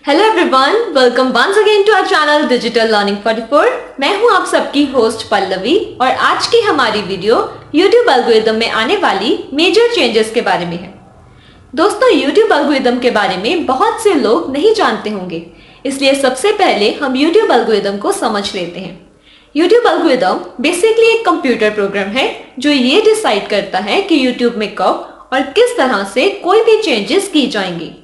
Hello everyone, welcome once again to our channel digital learning 44। मैं हूं आप सबकी होस्ट पल्लवी और आज की हमारी वीडियो YouTube एल्गोरिदम में आने वाली मेजर चेंजेस के बारे में है। दोस्तों, YouTube एल्गोरिदम के बारे में बहुत से लोग नहीं जानते होंगे, इसलिए सबसे पहले हम YouTube एल्गोरिदम को समझ लेते हैं। YouTube एल्गोरिदम बेसिकली एक कंप्यूटर प्रोग्राम है जो ये डिसाइड करता है कि YouTube में कब और किस तरह से कोई भी चेंजेस की जाएंगी।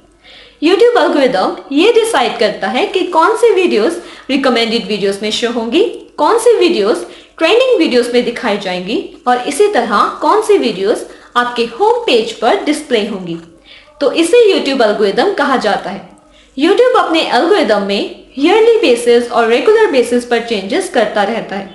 YouTube एल्गोरिदम ये डिसाइड करता है कि कौन सी वीडियोस रिकमेंडेड वीडियोस में शो होंगी, कौन सी वीडियोस ट्रेंडिंग वीडियोस में दिखाई जाएंगी और इसी तरह कौन सी वीडियोस आपके होम पेज पर डिस्प्ले होंगी। तो इसे YouTube एल्गोरिदम कहा जाता है। YouTube अपने एल्गोरिदम में ईयरली बेसिस और रेगुलर बेसिस पर चेंजेस करता रहता है।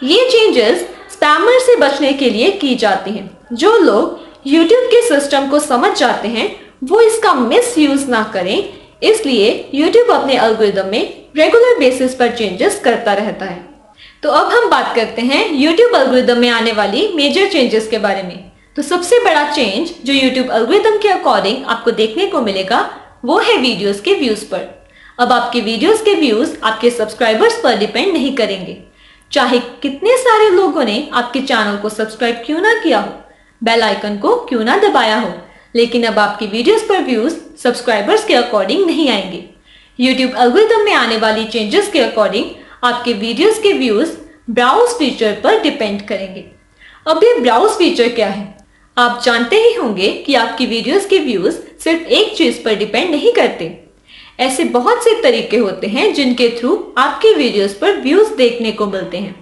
ये चेंजेस स्पैमर से बचने के लिए की जाती हैं। जो लोग YouTube के सिस्टम को समझ जाते हैं वो इसका मिस यूज ना करें, इसलिए YouTube अपने एल्गोरिदम में रेगुलर बेसिस पर चेंजेस करता रहता है। तो अब हम बात करते हैं YouTube एल्गोरिदम में आने वाली मेजर चेंजेस के बारे में। तो सबसे बड़ा चेंज जो YouTube एल्गोरिदम के अकॉर्डिंग आपको देखने को मिलेगा वो है वीडियोस के व्यूज पर। अब आपके वीडियोस के व्यूज आपके सब्सक्राइबर्स पर डिपेंड नहीं करेंगे। चाहे कितने सारे लोगों ने आपके चैनल को सब्सक्राइब क्यों ना किया हो, बेल आइकन को क्यों ना दबाया हो, लेकिन अब आपकी वीडियोस पर व्यूज सब्सक्राइबर्स के अकॉर्डिंग नहीं आएंगे। YouTube एल्गोरिदम में आने वाली चेंजेस के अकॉर्डिंग आपके वीडियोस के व्यूज ब्राउज फीचर पर डिपेंड करेंगे। अब ये ब्राउज फीचर क्या है? आप जानते ही होंगे कि आपकी वीडियोस के व्यूज सिर्फ एक चीज पर डिपेंड नहीं करते। ऐसे बहुत से तरीके होते हैं जिनके थ्रू आपके वीडियोस पर व्यूज देखने को मिलते हैं।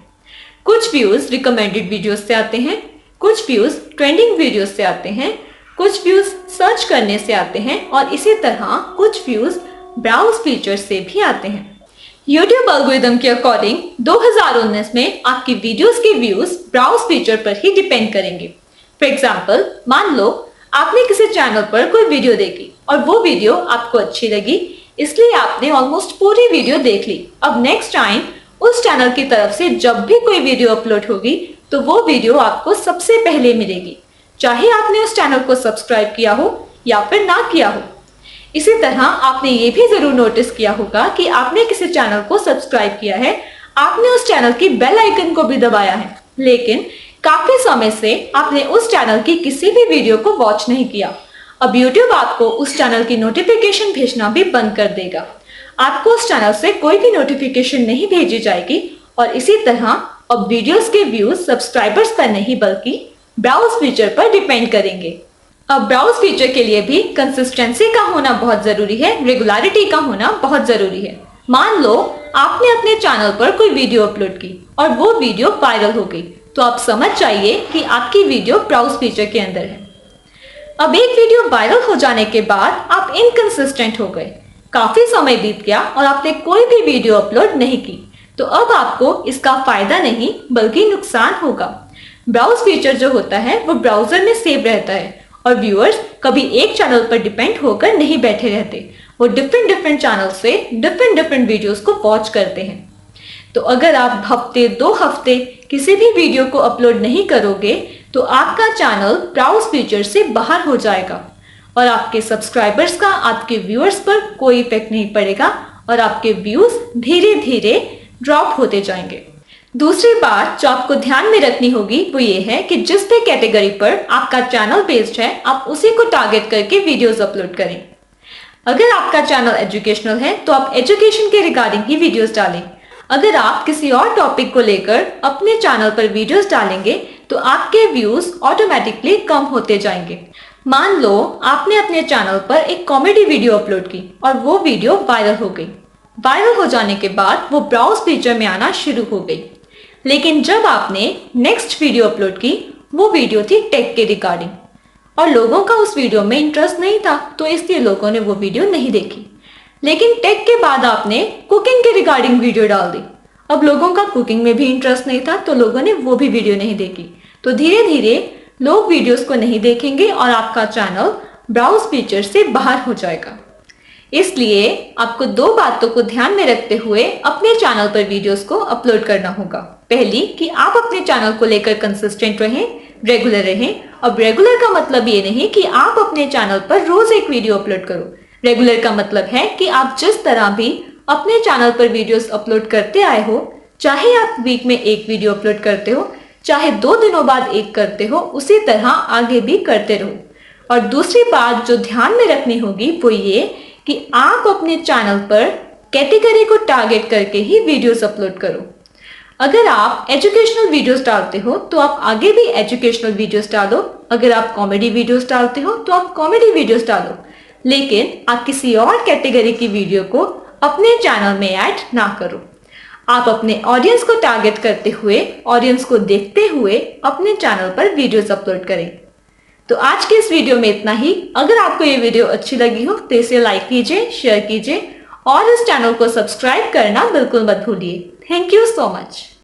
कुछ व्यूज रिकमेंडेड वीडियोस से आते हैं, कुछ व्यूज ट्रेंडिंग वीडियोस से आते हैं, कुछ व्यूज सर्च करने से आते हैं और इसी तरह कुछ व्यूज ब्राउज फीचर से भी आते हैं। YouTube एल्गोरिदम के अकॉर्डिंग 2019 में आपकी वीडियोस के व्यूज ब्राउज फीचर पर ही डिपेंड करेंगे। फॉर एग्जांपल, मान लो आपने किसी चैनल पर कोई वीडियो देखी और वो वीडियो आपको अच्छी लगी, इसलिए आपने ऑलमोस्ट पूरी वीडियो देख ली। अब नेक्स्ट टाइम उस चैनल की तरफ से जब भी कोई वीडियो अपलोड होगी तो वो वीडियो आपको सबसे पहले मिलेगी, चाहे आपने उस चैनल को सब्सक्राइब किया हो या फिर ना किया हो। इसी तरह आपने ये भी जरूर नोटिस किया होगा कि आपने किसी चैनल को सब्सक्राइब किया है, आपने उस चैनल की बेल आइकन को भी दबाया है, लेकिन काफी समय से आपने उस चैनल की किसी भी वीडियो को वॉच नहीं किया। अब YouTube आपको उस चैनल की नोटिफिकेशन भेजना भी बंद कर देगा। आपको उस चैनल से कोई भी नोटिफिकेशन नहीं भेजी जाएगी और इसी तरह अब वीडियोस के व्यूज सब्सक्राइबर्स पर नहीं बल्कि ब्राउज फीचर पर डिपेंड करेंगे। अब ब्राउज फीचर के लिए भी कंसिस्टेंसी का होना बहुत जरूरी है, रेगुलरिटी का होना बहुत जरूरी है। मान लो आपने अपने चैनल पर कोई वीडियो अपलोड की और वो वीडियो वायरल हो गई, तो आप समझ जाइए कि आपकी वीडियो ब्राउज फीचर के अंदर है। अब एक वीडियो वायरल हो जाने के बाद आप इनकंसिस्टेंट हो गए, काफी समय बीत गया और आपने कोई भी वीडियो अपलोड नहीं की, तो अब आपको इसका फायदा नहीं बल्कि नुकसान होगा। ब्राउज फीचर जो होता है वो ब्राउजर में सेव रहता है और व्यूअर्स कभी एक चैनल पर डिपेंड होकर नहीं बैठे रहते, वो डिफरेंट चैनल से डिफरेंट वीडियोस को वॉच करते हैं। तो अगर आप हफ्ते 2 हफ्ते किसी भी वीडियो को अपलोड नहीं करोगे तो आपका चैनल ब्राउज फीचर से बाहर हो जाएगा और आपके सब्सक्राइबर्स का आपके व्यूअर्स पर कोई इफेक्ट नहीं पड़ेगा और आपके व्यूज धीरे धीरे ड्रॉप होते जाएंगे। दूसरी बात जो आपको ध्यान में रखनी होगी वो ये है कि जिस भी कैटेगरी पर आपका चैनल बेस्ड है आप उसी को टारगेट करके वीडियोस अपलोड करें। अगर आपका चैनल एजुकेशनल है तो आप एजुकेशन के रिगार्डिंग ही वीडियोस डालें। अगर आप किसी और टॉपिक को लेकर अपने चैनल पर वीडियोस डालेंगे तो आपके व्यूज ऑटोमेटिकली कम होते जाएंगे। मान लो आपने अपने चैनल पर एक कॉमेडी वीडियो अपलोड की और वो वीडियो वायरल हो गई। वायरल हो जाने के बाद वो ब्राउज फीचर में आना शुरू हो गई, लेकिन जब आपने नेक्स्ट वीडियो अपलोड की वो वीडियो थी टेक के रिगार्डिंग और लोगों का उस वीडियो में इंटरेस्ट नहीं था, तो इसलिए लोगों ने वो वीडियो नहीं देखी। लेकिन टेक के बाद आपने कुकिंग के रिगार्डिंग वीडियो डाल दी, अब लोगों का कुकिंग में भी इंटरेस्ट नहीं था तो लोगों ने वो भी वीडियो नहीं देखी। तो धीरे धीरे लोग वीडियोस को नहीं देखेंगे और आपका चैनल ब्राउज फीचर से बाहर हो जाएगा। इसलिए आपको 2 बातों को ध्यान में रखते हुए अपने चैनल पर वीडियोस को अपलोड करना होगा। पहली कि आप अपने चैनल को लेकर कंसिस्टेंट रहें, रेगुलर रहें। अब रेगुलर का मतलब ये नहीं कि आप अपने चैनल पर रोज एक वीडियो अपलोड करो, रेगुलर का मतलब है कि आप जिस तरह भी अपने चैनल पर वीडियोस अपलोड करते आए हो, चाहे आप वीक में एक वीडियो अपलोड करते हो, चाहे 2 दिनों बाद एक करते हो, उसी तरह आगे भी करते रहो। और दूसरी बात जो ध्यान में रखनी होगी वो ये कि आप अपने चैनल पर कैटेगरी को टारगेट करके ही वीडियोस अपलोड करो। अगर आप एजुकेशनल वीडियोस डालते हो तो आप आगे भी एजुकेशनल वीडियोस डालो। अगर आप कॉमेडी वीडियोस डालते हो तो आप कॉमेडी वीडियोस डालो, लेकिन आप किसी और कैटेगरी की वीडियो को अपने चैनल में ऐड ना करो। आप अपने ऑडियंस को टारगेट करते हुए, ऑडियंस को देखते हुए अपने चैनल पर वीडियोस अपलोड करें। तो आज के इस वीडियो में इतना ही। अगर आपको ये वीडियो अच्छी लगी हो तो इसे लाइक कीजिए, शेयर कीजिए और इस चैनल को सब्सक्राइब करना बिल्कुल मत भूलिए। Thank you so much.